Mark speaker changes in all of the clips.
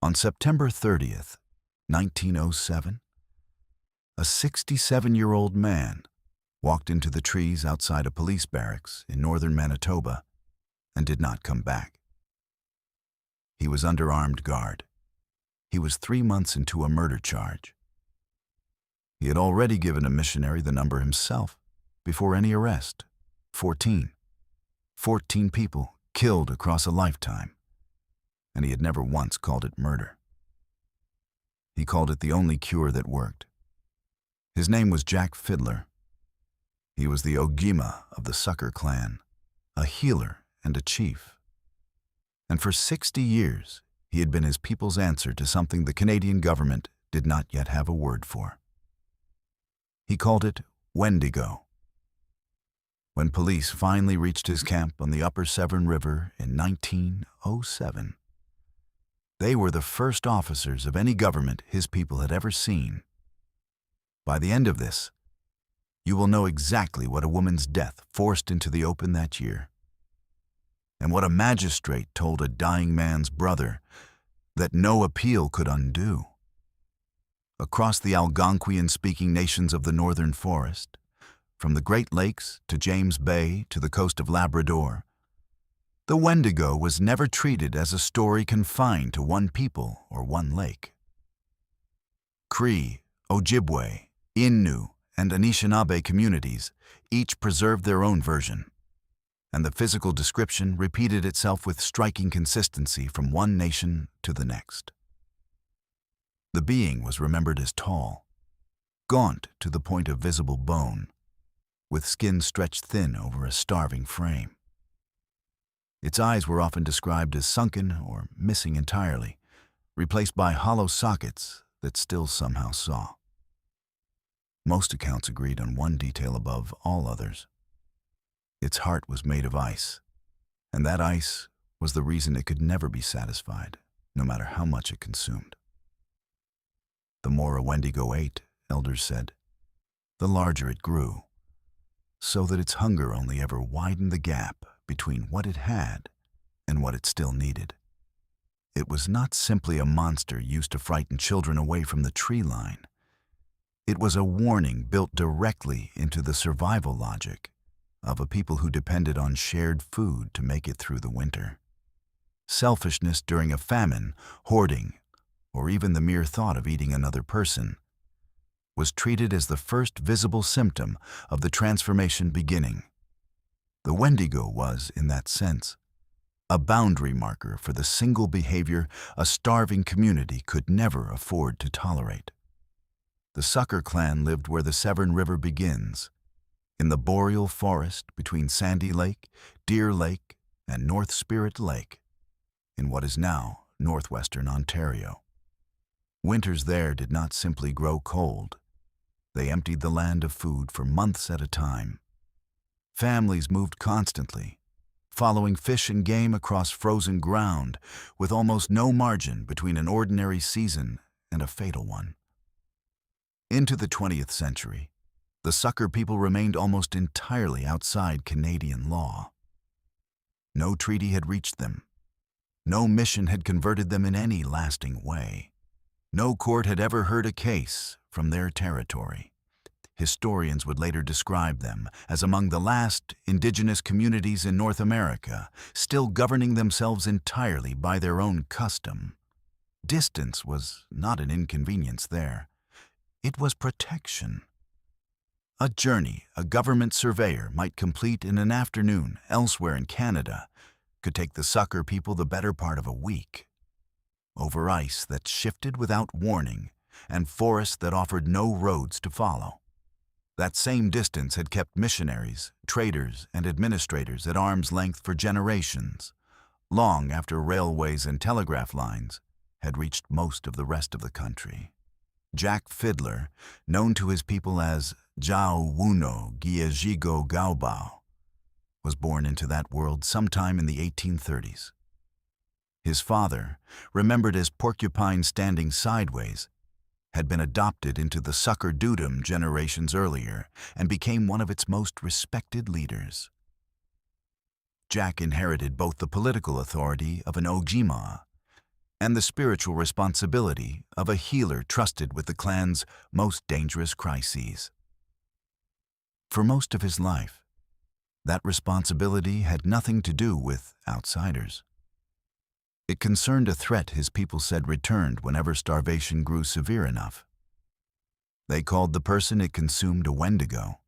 Speaker 1: On September 30th, 1907, a 67-year-old man walked into the trees outside a police barracks in northern Manitoba and did not come back. He was under armed guard. He was 3 months into a murder charge. He had already given a missionary the number himself before any arrest. 14. 14 people killed across a lifetime, and he had never once called it murder. He called it the only cure that worked. His name was Jack Fiddler. He was the Ojima of the Sucker clan, a healer and a chief. And for 60 years, he had been his people's answer to something the Canadian government did not yet have a word for. He called it Wendigo. When police finally reached his camp on the Upper Severn River in 1907, they were the first officers of any government his people had ever seen. By the end of this, you will know exactly what a woman's death forced into the open that year, and what a magistrate told a dying man's brother that no appeal could undo. Across the Algonquian-speaking nations of the Northern Forest, from the Great Lakes to James Bay to the coast of Labrador, the Wendigo was never treated as a story confined to one people or one lake. Cree, Ojibwe, Innu, and Anishinaabe communities each preserved their own version, and the physical description repeated itself with striking consistency from one nation to the next. The being was remembered as tall, gaunt to the point of visible bone, with skin stretched thin over a starving frame. Its eyes were often described as sunken or missing entirely, replaced by hollow sockets that still somehow saw. Most accounts agreed on one detail above all others. Its heart was made of ice, and that ice was the reason it could never be satisfied, no matter how much it consumed. The more a Wendigo ate, elders said, the larger it grew, so that its hunger only ever widened the gap between what it had and what it still needed. It was not simply a monster used to frighten children away from the tree line. It was a warning built directly into the survival logic of a people who depended on shared food to make it through the winter. Selfishness during a famine, hoarding, or even the mere thought of eating another person was treated as the first visible symptom of the transformation beginning. The Wendigo was, in that sense, a boundary marker for the single behavior a starving community could never afford to tolerate. The Sucker clan lived where the Severn River begins, in the boreal forest between Sandy Lake, Deer Lake, and North Spirit Lake, in what is now northwestern Ontario. Winters there did not simply grow cold. They emptied the land of food for months at a time. Families moved constantly, following fish and game across frozen ground, with almost no margin between an ordinary season and a fatal one. Into the 20th century, the Sucker people remained almost entirely outside Canadian law. No treaty had reached them. No mission had converted them in any lasting way. No court had ever heard a case from their territory. Historians would later describe them as among the last indigenous communities in North America, still governing themselves entirely by their own custom. Distance was not an inconvenience there. It was protection. A journey a government surveyor might complete in an afternoon elsewhere in Canada could take the Sucker people the better part of a week. Over ice that shifted without warning and forests that offered no roads to follow. That same distance had kept missionaries, traders, and administrators at arm's length for generations, long after railways and telegraph lines had reached most of the rest of the country. Jack Fiddler, known to his people as Jao Wuno Giejigo Gaobao, was born into that world sometime in the 1830s. His father, remembered as Porcupine Standing Sideways, had been adopted into the Sucker Dudum generations earlier and became one of its most respected leaders. Jack inherited both the political authority of an Ojima and the spiritual responsibility of a healer trusted with the clan's most dangerous crises. For most of his life, that responsibility had nothing to do with outsiders. It concerned a threat his people said returned whenever starvation grew severe enough. They called the person it consumed a Wendigo.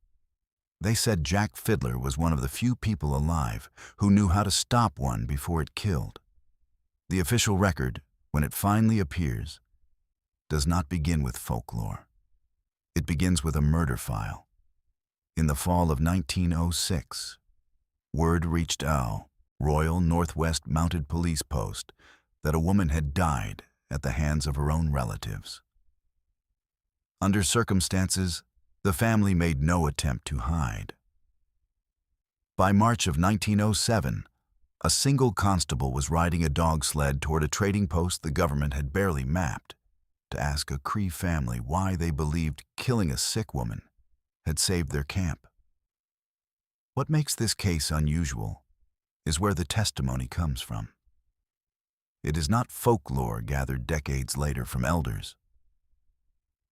Speaker 1: They said Jack Fiddler was one of the few people alive who knew how to stop one before it killed. The official record, when it finally appears, does not begin with folklore. It begins with a murder file. In the fall of 1906, word reached Royal Northwest Mounted Police Post that a woman had died at the hands of her own relatives. Under circumstances, the family made no attempt to hide. By March of 1907, a single constable was riding a dog sled toward a trading post the government had barely mapped to ask a Cree family why they believed killing a sick woman had saved their camp. What makes this case unusual is where the testimony comes from. It is not folklore gathered decades later from elders.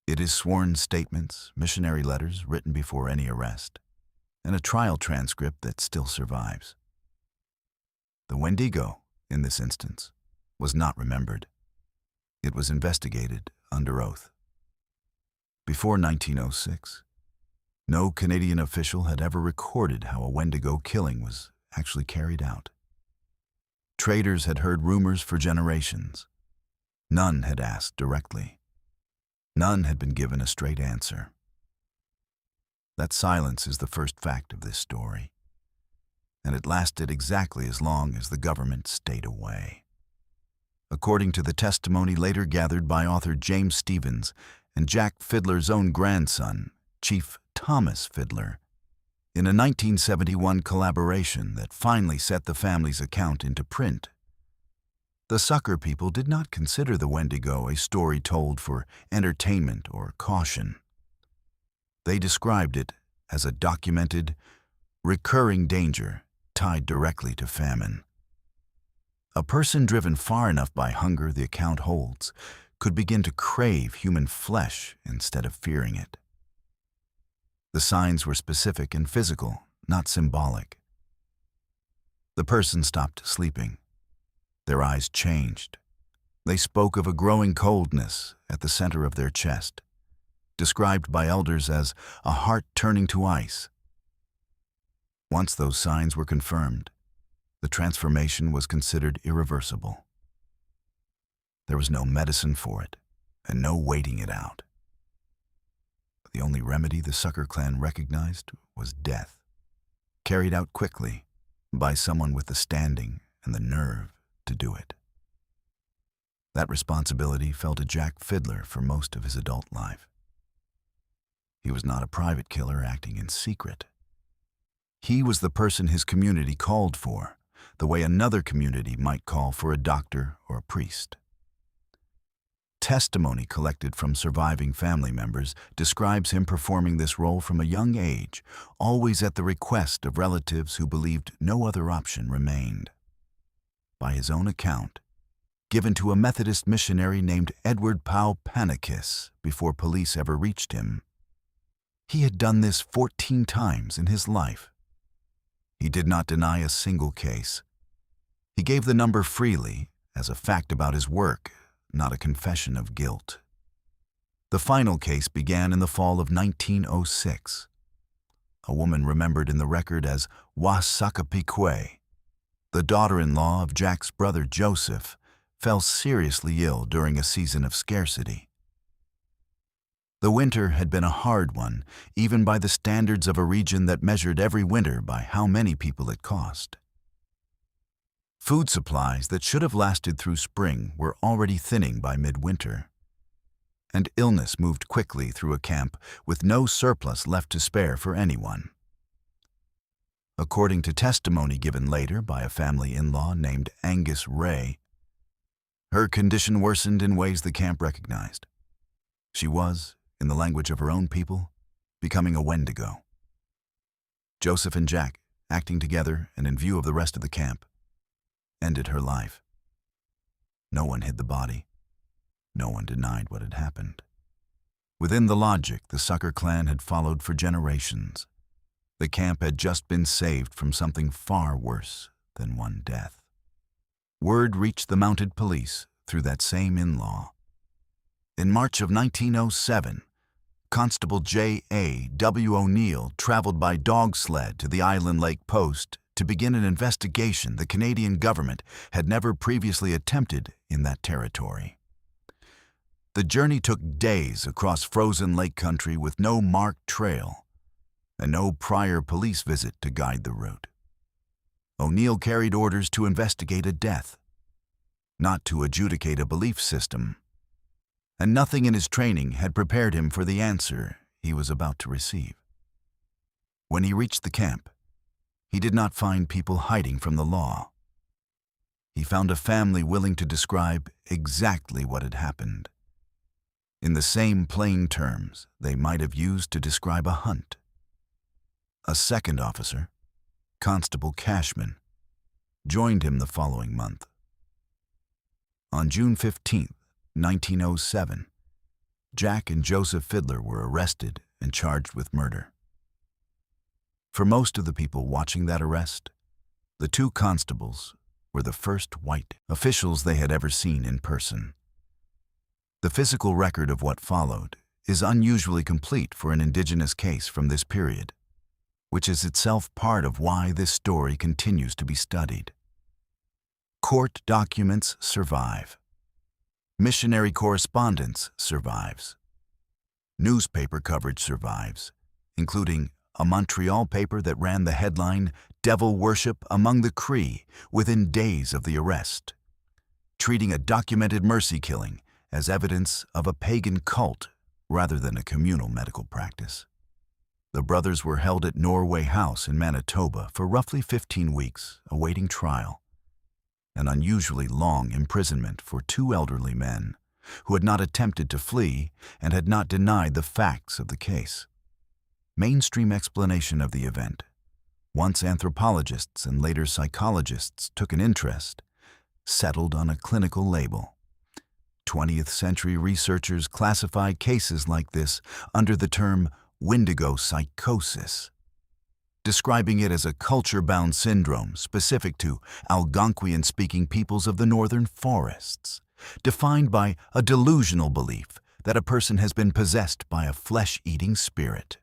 Speaker 1: It is sworn statements, missionary letters written before any arrest, and a trial transcript that still survives. The Wendigo, in this instance, was not remembered. It was investigated under oath. Before 1906, no Canadian official had ever recorded how a Wendigo killing was actually carried out. Traders had heard rumors for generations. None had asked directly. None had been given a straight answer. That silence is the first fact of this story, and it lasted exactly as long as the government stayed away. According to the testimony later gathered by author James Stevens and Jack Fiddler's own grandson, Chief Thomas Fiddler, in a 1971 collaboration that finally set the family's account into print, the Sucker people did not consider the Wendigo a story told for entertainment or caution. They described it as a documented, recurring danger tied directly to famine. A person driven far enough by hunger, the account holds, could begin to crave human flesh instead of fearing it. The signs were specific and physical, not symbolic. The person stopped sleeping. Their eyes changed. They spoke of a growing coldness at the center of their chest, described by elders as a heart turning to ice. Once those signs were confirmed, the transformation was considered irreversible. There was no medicine for it, and no waiting it out. The only remedy the Sucker clan recognized was death, carried out quickly by someone with the standing and the nerve to do it. That responsibility fell to Jack Fiddler for most of his adult life. He was not a private killer acting in secret. He was the person his community called for, the way another community might call for a doctor or a priest. Testimony collected from surviving family members describes him performing this role from a young age, always at the request of relatives who believed no other option remained. By his own account, given to a Methodist missionary named Edward Powell Panikis before police ever reached him, he had done this 14 times in his life. He did not deny a single case. He gave the number freely as a fact about his work, not a confession of guilt. The final case began in the fall of 1906. A woman remembered in the record as Oji-Cree, the daughter-in-law of Jack's brother Joseph, fell seriously ill during a season of scarcity. The winter had been a hard one, even by the standards of a region that measured every winter by how many people it cost. Food supplies that should have lasted through spring were already thinning by midwinter, and illness moved quickly through a camp with no surplus left to spare for anyone. According to testimony given later by a family in-law named Angus Ray, her condition worsened in ways the camp recognized. She was, in the language of her own people, becoming a Wendigo. Joseph and Jack, acting together and in view of the rest of the camp, ended her life. No one hid the body. No one denied what had happened. Within the logic the Sucker clan had followed for generations, the camp had just been saved from something far worse than one death. Word reached the mounted police through that same in-law. In March of 1907, Constable J.A.W. O'Neill traveled by dog sled to the Island Lake Post to begin an investigation the Canadian government had never previously attempted in that territory. The journey took days across frozen lake country with no marked trail and no prior police visit to guide the route. O'Neill carried orders to investigate a death, not to adjudicate a belief system, and nothing in his training had prepared him for the answer he was about to receive. When he reached the camp, he did not find people hiding from the law. He found a family willing to describe exactly what had happened, in the same plain terms they might have used to describe a hunt. A second officer, Constable Cashman, joined him the following month. On June 15, 1907, Jack and Joseph Fiddler were arrested and charged with murder. For most of the people watching that arrest, the two constables were the first white officials they had ever seen in person. The physical record of what followed is unusually complete for an indigenous case from this period, which is itself part of why this story continues to be studied. Court documents survive. Missionary correspondence survives. Newspaper coverage survives, including a Montreal paper that ran the headline, "Devil Worship Among the Cree," within days of the arrest, treating a documented mercy killing as evidence of a pagan cult rather than a communal medical practice. The brothers were held at Norway House in Manitoba for roughly 15 weeks, awaiting trial, an unusually long imprisonment for two elderly men who had not attempted to flee and had not denied the facts of the case. Mainstream explanation of the event, once anthropologists and later psychologists took an interest, settled on a clinical label. 20th century researchers classify cases like this under the term Wendigo psychosis, describing it as a culture-bound syndrome specific to Algonquian-speaking peoples of the northern forests, defined by a delusional belief that a person has been possessed by a flesh-eating spirit.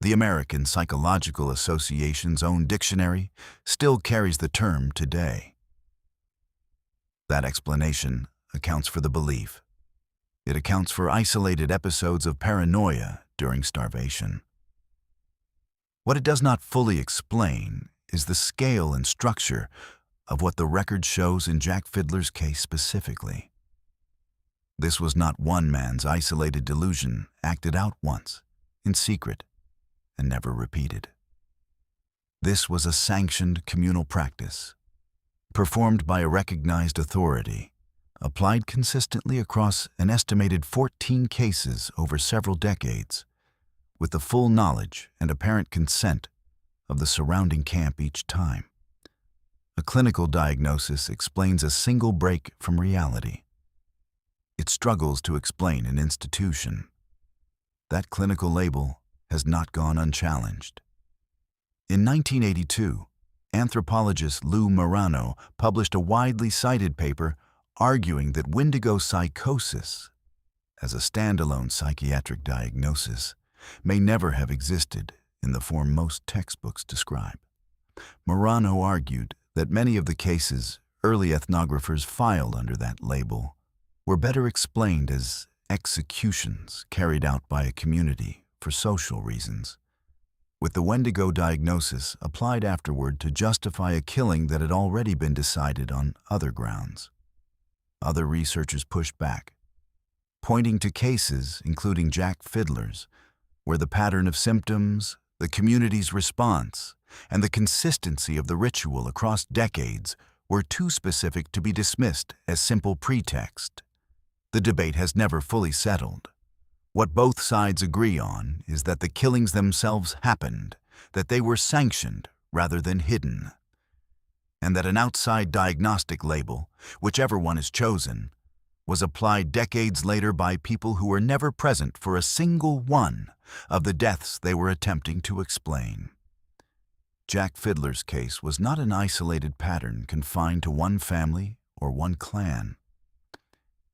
Speaker 1: The American Psychological Association's own dictionary still carries the term today. That explanation accounts for the belief. It accounts for isolated episodes of paranoia during starvation. What it does not fully explain is the scale and structure of what the record shows in Jack Fiddler's case specifically. This was not one man's isolated delusion acted out once, in secret, and never repeated. This was a sanctioned communal practice, performed by a recognized authority, applied consistently across an estimated 14 cases over several decades, with the full knowledge and apparent consent of the surrounding camp each time. A clinical diagnosis explains a single break from reality. It struggles to explain an institution. That clinical label has not gone unchallenged. In 1982, anthropologist Lou Marano published a widely cited paper arguing that Wendigo psychosis, as a standalone psychiatric diagnosis, may never have existed in the form most textbooks describe. Marano argued that many of the cases early ethnographers filed under that label were better explained as executions carried out by a community for social reasons, with the Wendigo diagnosis applied afterward to justify a killing that had already been decided on other grounds. Other researchers pushed back, pointing to cases, including Jack Fiddler's, where the pattern of symptoms, the community's response, and the consistency of the ritual across decades were too specific to be dismissed as simple pretext. The debate has never fully settled. What both sides agree on is that the killings themselves happened, that they were sanctioned rather than hidden. and that an outside diagnostic label, whichever one is chosen, was applied decades later by people who were never present for a single one of the deaths they were attempting to explain. Jack Fiddler's case was not an isolated pattern confined to one family or one clan.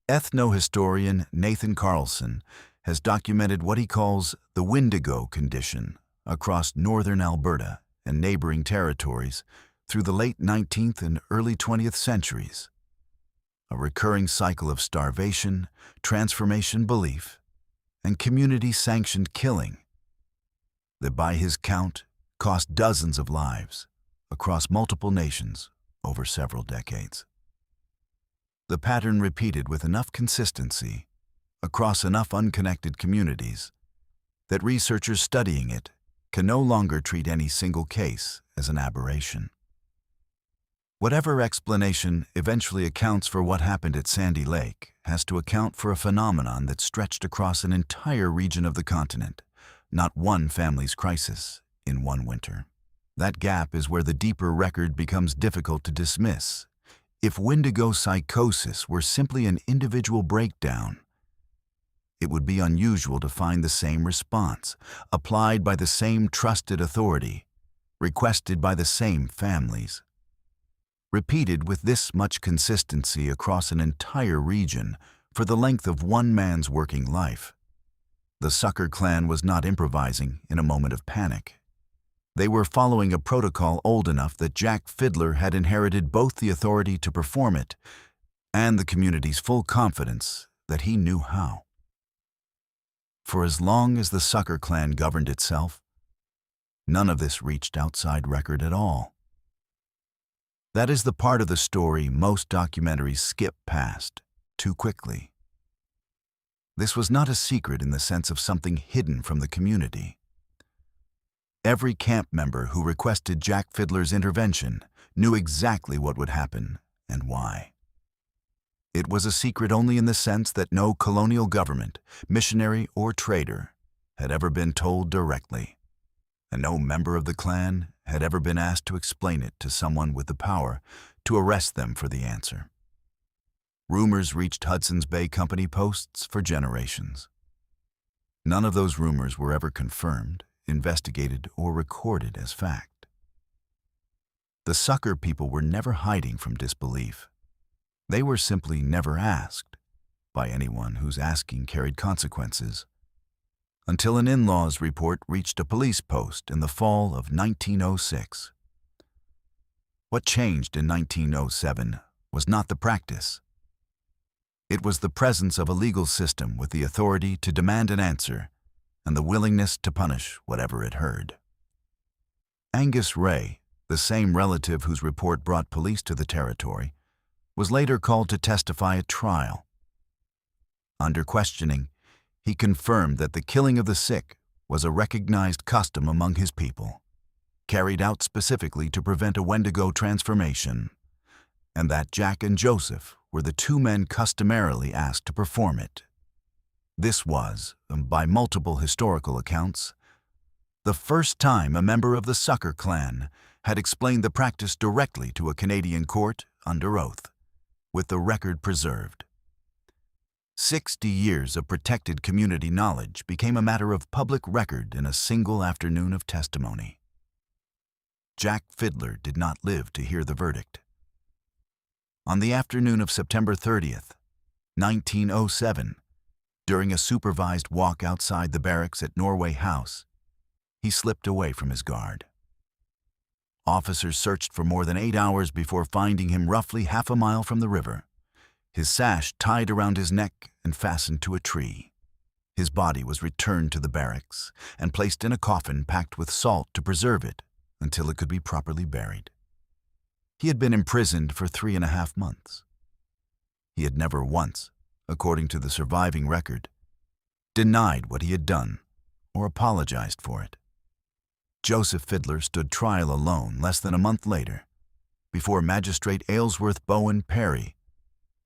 Speaker 1: Ethnohistorian Nathan Carlson has documented what he calls the Wendigo condition across northern Alberta and neighboring territories through the late 19th and early 20th centuries. A recurring cycle of starvation, transformation belief, and community-sanctioned killing that, by his count, cost dozens of lives across multiple nations over several decades. The pattern repeated with enough consistency across enough unconnected communities that researchers studying it can no longer treat any single case as an aberration. Whatever explanation eventually accounts for what happened at Sandy Lake has to account for a phenomenon that stretched across an entire region of the continent, not one family's crisis in one winter. That gap is where the deeper record becomes difficult to dismiss. If Wendigo psychosis were simply an individual breakdown, it would be unusual to find the same response, applied by the same trusted authority, requested by the same families. Repeated with this much consistency across an entire region for the length of one man's working life. The Sucker clan was not improvising in a moment of panic. They were following a protocol old enough that Jack Fiddler had inherited both the authority to perform it and the community's full confidence that he knew how. For as long as the Sucker clan governed itself, none of this reached outside record at all. That is the part of the story most documentaries skip past too quickly. This was not a secret in the sense of something hidden from the community. Every camp member who requested Jack Fiddler's intervention knew exactly what would happen and why. It was a secret only in the sense that no colonial government, missionary, or trader had ever been told directly, and no member of the clan had ever been asked to explain it to someone with the power to arrest them for the answer. Rumors reached Hudson's Bay Company posts for generations. None of those rumors were ever confirmed, investigated, or recorded as fact. The Sucker people were never hiding from disbelief. They were simply never asked, by anyone whose asking carried consequences, until an in-laws report reached a police post in the fall of 1906. What changed in 1907 was not the practice. It was the presence of a legal system with the authority to demand an answer and the willingness to punish whatever it heard. Angus Ray, the same relative whose report brought police to the territory, was later called to testify at trial. Under questioning, he confirmed that the killing of the sick was a recognized custom among his people, carried out specifically to prevent a Wendigo transformation, and that Jack and Joseph were the two men customarily asked to perform it. This was, by multiple historical accounts, the first time a member of the Sucker clan had explained the practice directly to a Canadian court under oath, with the record preserved. 60 years of protected community knowledge became a matter of public record in a single afternoon of testimony. Jack Fiddler did not live to hear the verdict. On the afternoon of September 30th, 1907, during a supervised walk outside the barracks at Norway House, he slipped away from his guard. Officers searched for more than 8 hours before finding him roughly half a mile from the river, his sash tied around his neck and fastened to a tree. His body was returned to the barracks and placed in a coffin packed with salt to preserve it until it could be properly buried. He had been imprisoned for 3.5 months. He had never once, according to the surviving record, denied what he had done or apologized for it. Joseph Fiddler stood trial alone less than a month later, before Magistrate Aylesworth Bowen Perry,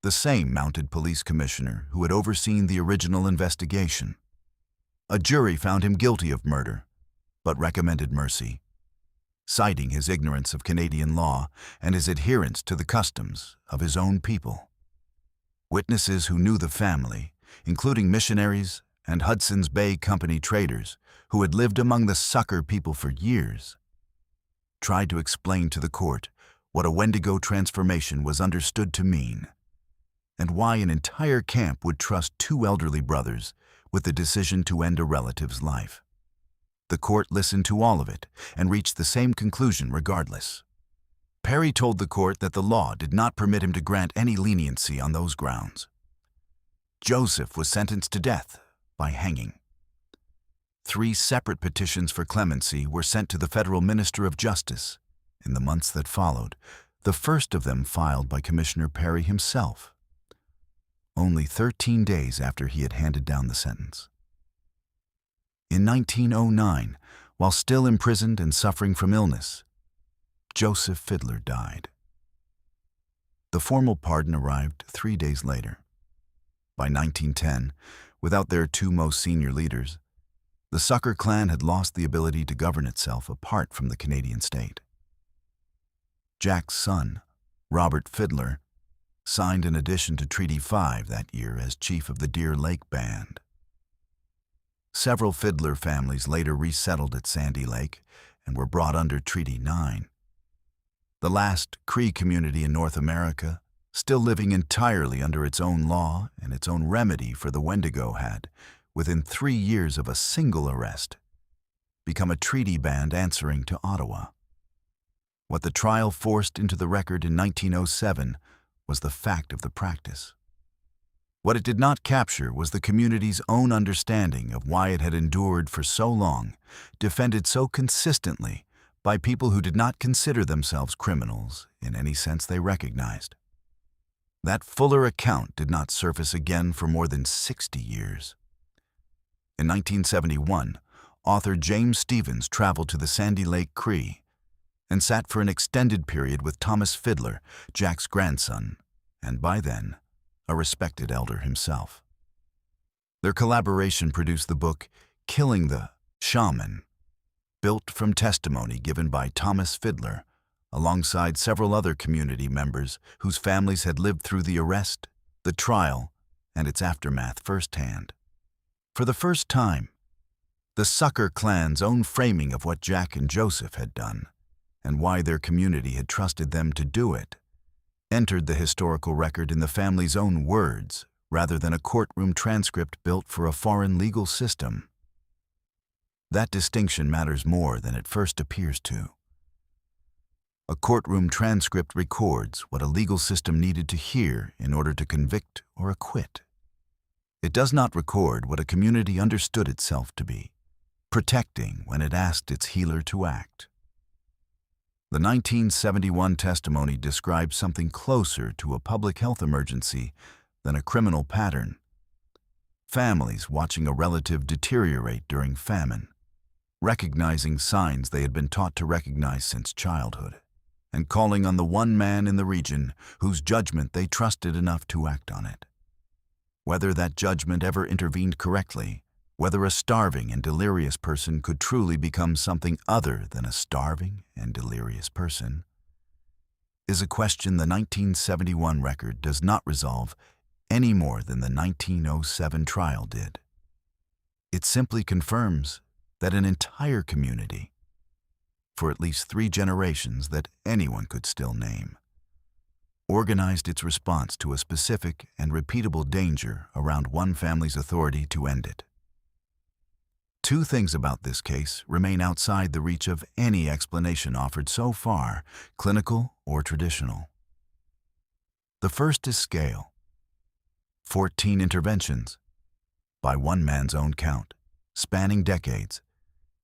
Speaker 1: the same mounted police commissioner who had overseen the original investigation. A jury found him guilty of murder, but recommended mercy. citing his ignorance of Canadian law and his adherence to the customs of his own people. Witnesses who knew the family, including missionaries and Hudson's Bay Company traders who had lived among the Sucker people for years, tried to explain to the court what a Wendigo transformation was understood to mean, and why an entire camp would trust two elderly brothers with the decision to end a relative's life. The court listened to all of it and reached the same conclusion regardless. Perry told the court that the law did not permit him to grant any leniency on those grounds. Joseph was sentenced to death by hanging. 3 separate petitions for clemency were sent to the federal Minister of Justice in the months that followed, the first of them filed by Commissioner Perry himself, only 13 days after he had handed down the sentence. In 1909, while still imprisoned and suffering from illness, Joseph Fiddler died. The formal pardon arrived 3 days later. By 1910, without their 2 most senior leaders, the Sucker clan had lost the ability to govern itself apart from the Canadian state. Jack's son, Robert Fiddler, signed an addition to Treaty 5 that year as chief of the Deer Lake Band. Several Fiddler families later resettled at Sandy Lake and were brought under Treaty 9. The last Cree community in North America, still living entirely under its own law and its own remedy for the Wendigo, had, within 3 years of a single arrest, become a treaty band answering to Ottawa. What the trial forced into the record in 1907 was the fact of the practice. What it did not capture was the community's own understanding of why it had endured for so long, defended so consistently by people who did not consider themselves criminals in any sense they recognized. That fuller account did not surface again for more than 60 years. In 1971, author James Stevens traveled to the Sandy Lake Cree and sat for an extended period with Thomas Fiddler, Jack's grandson, and by then, a respected elder himself. Their collaboration produced the book Killing the Shaman, built from testimony given by Thomas Fiddler, alongside several other community members whose families had lived through the arrest, the trial, and its aftermath firsthand. For the first time, the Sucker clan's own framing of what Jack and Joseph had done, and why their community had trusted them to do it, entered the historical record in the family's own words rather than a courtroom transcript built for a foreign legal system. That distinction matters more than it first appears to. A courtroom transcript records what a legal system needed to hear in order to convict or acquit. It does not record what a community understood itself to be, protecting when it asked its healer to act. The 1971 testimony describes something closer to a public health emergency than a criminal pattern. Families watching a relative deteriorate during famine, recognizing signs they had been taught to recognize since childhood, and calling on the one man in the region whose judgment they trusted enough to act on it. Whether that judgment ever intervened correctly, whether a starving and delirious person could truly become something other than a starving and delirious person, is a question the 1971 record does not resolve any more than the 1907 trial did. It simply confirms that an entire community, for at least 3 generations that anyone could still name, organized its response to a specific and repeatable danger around one family's authority to end it. 2 things about this case remain outside the reach of any explanation offered so far, clinical or traditional. The first is scale. 14 interventions, by one man's own count, spanning decades,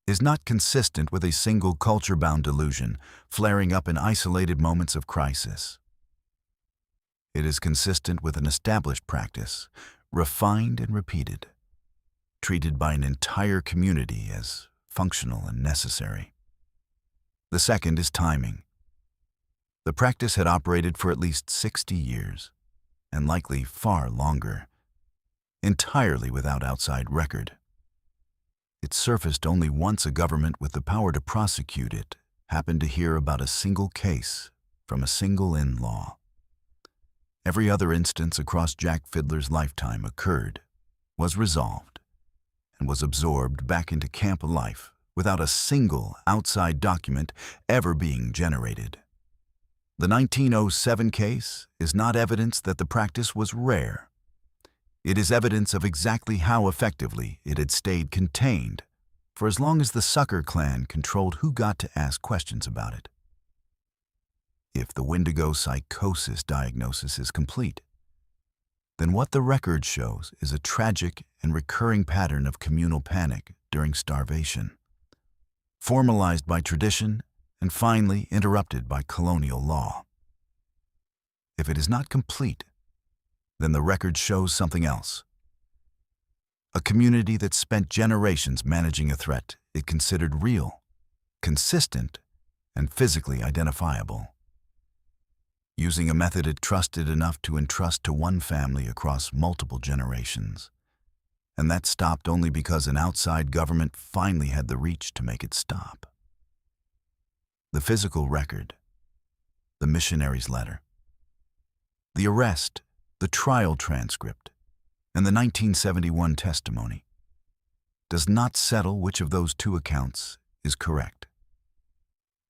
Speaker 1: is not consistent with a single culture-bound delusion flaring up in isolated moments of crisis. It is consistent with an established practice, refined and repeated, treated by an entire community as functional and necessary. The second is timing. The practice had operated for at least 60 years, and likely far longer, entirely without outside record. It surfaced only once a government with the power to prosecute it happened to hear about a single case from a single in-law. Every other instance across Jack Fiddler's lifetime occurred, was resolved, and was absorbed back into camp life without a single outside document ever being generated. The 1907 case is not evidence that the practice was rare. It is evidence of exactly how effectively it had stayed contained for as long as the Sucker clan controlled who got to ask questions about it. If the Wendigo psychosis diagnosis is complete, then what the record shows is a tragic and recurring pattern of communal panic during starvation, formalized by tradition and finally interrupted by colonial law. If it is not complete, then the record shows something else. A community that spent generations managing a threat it considered real, consistent, and physically identifiable, using a method it trusted enough to entrust to one family across multiple generations. And that stopped only because an outside government finally had the reach to make it stop. The physical record, the missionaries' letter, the arrest, the trial transcript, and the 1971 testimony does not settle which of those two accounts is correct.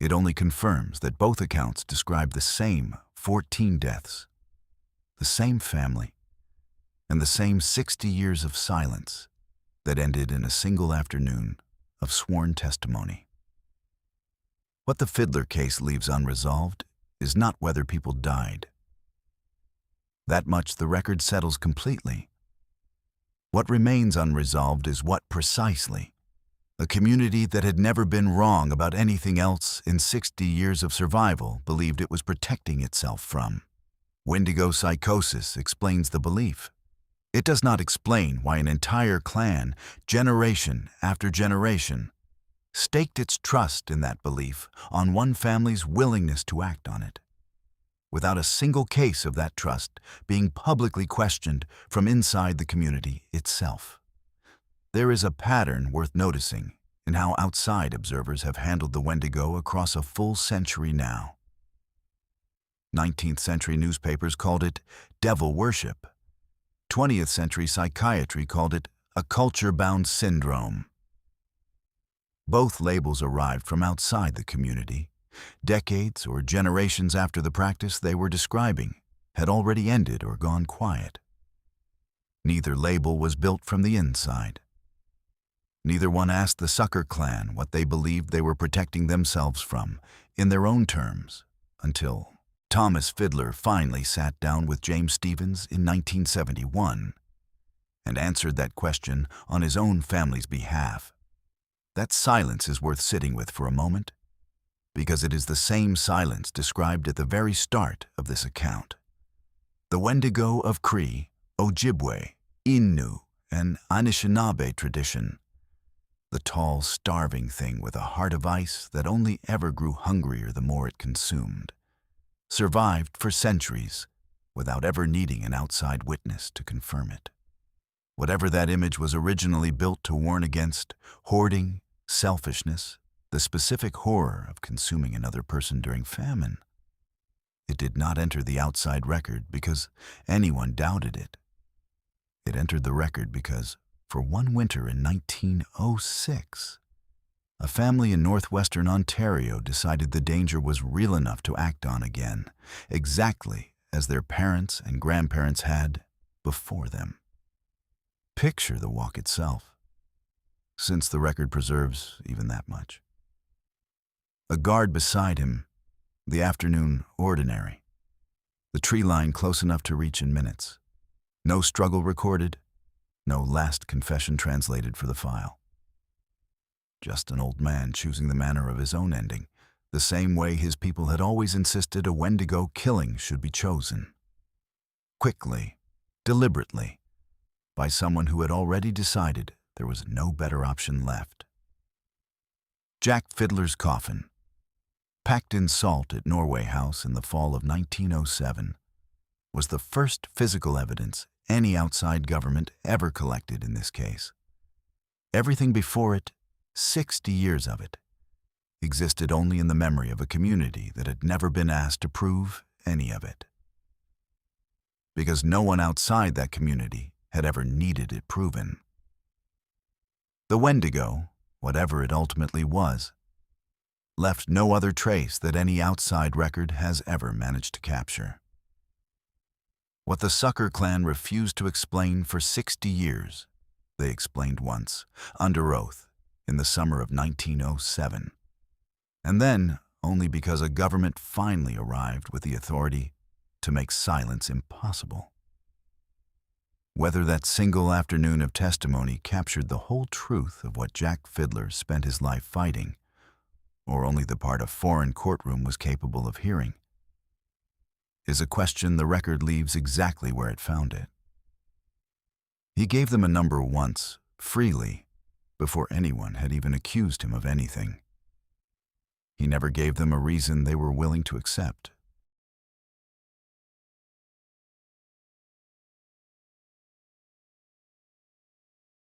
Speaker 1: It only confirms that both accounts describe the same 14 deaths, the same family, and the same 60 years of silence that ended in a single afternoon of sworn testimony. What the Fiddler case leaves unresolved is not whether people died. That much the record settles completely. What remains unresolved is what precisely a community that had never been wrong about anything else in 60 years of survival believed it was protecting itself from. Wendigo psychosis explains the belief. It does not explain why an entire clan, generation after generation, staked its trust in that belief on one family's willingness to act on it, without a single case of that trust being publicly questioned from inside the community itself. There is a pattern worth noticing in how outside observers have handled the Wendigo across a full century now. 19th century newspapers called it devil worship. 20th century psychiatry called it a culture-bound syndrome. Both labels arrived from outside the community. Decades or generations after the practice they were describing had already ended or gone quiet. Neither label was built from the inside. Neither one asked the Sucker clan what they believed they were protecting themselves from in their own terms until Thomas Fiddler finally sat down with James Stevens in 1971 and answered that question on his own family's behalf. That silence is worth sitting with for a moment, because it is the same silence described at the very start of this account. The Wendigo of Cree, Ojibwe, Innu, and Anishinaabe tradition, the tall, starving thing with a heart of ice that only ever grew hungrier the more it consumed, survived for centuries without ever needing an outside witness to confirm it. Whatever that image was originally built to warn against, hoarding, selfishness, the specific horror of consuming another person during famine, it did not enter the outside record because anyone doubted it. It entered the record because, for one winter in 1906, a family in northwestern Ontario decided the danger was real enough to act on again, exactly as their parents and grandparents had before them. Picture the walk itself, since the record preserves even that much. A guard beside him, the afternoon ordinary, the tree line close enough to reach in minutes. No struggle recorded, no last confession translated for the file. Just an old man choosing the manner of his own ending, the same way his people had always insisted a Wendigo killing should be chosen. Quickly, deliberately, by someone who had already decided there was no better option left. Jack Fiddler's coffin, packed in salt at Norway House in the fall of 1907, was the first physical evidence any outside government ever collected in this case. Everything before it, 60 years of it, existed only in the memory of a community that had never been asked to prove any of it. Because no one outside that community had ever needed it proven. The Wendigo, whatever it ultimately was, left no other trace that any outside record has ever managed to capture. What the Sucker clan refused to explain for 60 years, they explained once, under oath, in the summer of 1907. And then, only because a government finally arrived with the authority to make silence impossible. Whether that single afternoon of testimony captured the whole truth of what Jack Fiddler spent his life fighting, or only the part a foreign courtroom was capable of hearing, is a question the record leaves exactly where it found it. He gave them a number once, freely, before anyone had even accused him of anything. He never gave them a reason they were willing to accept.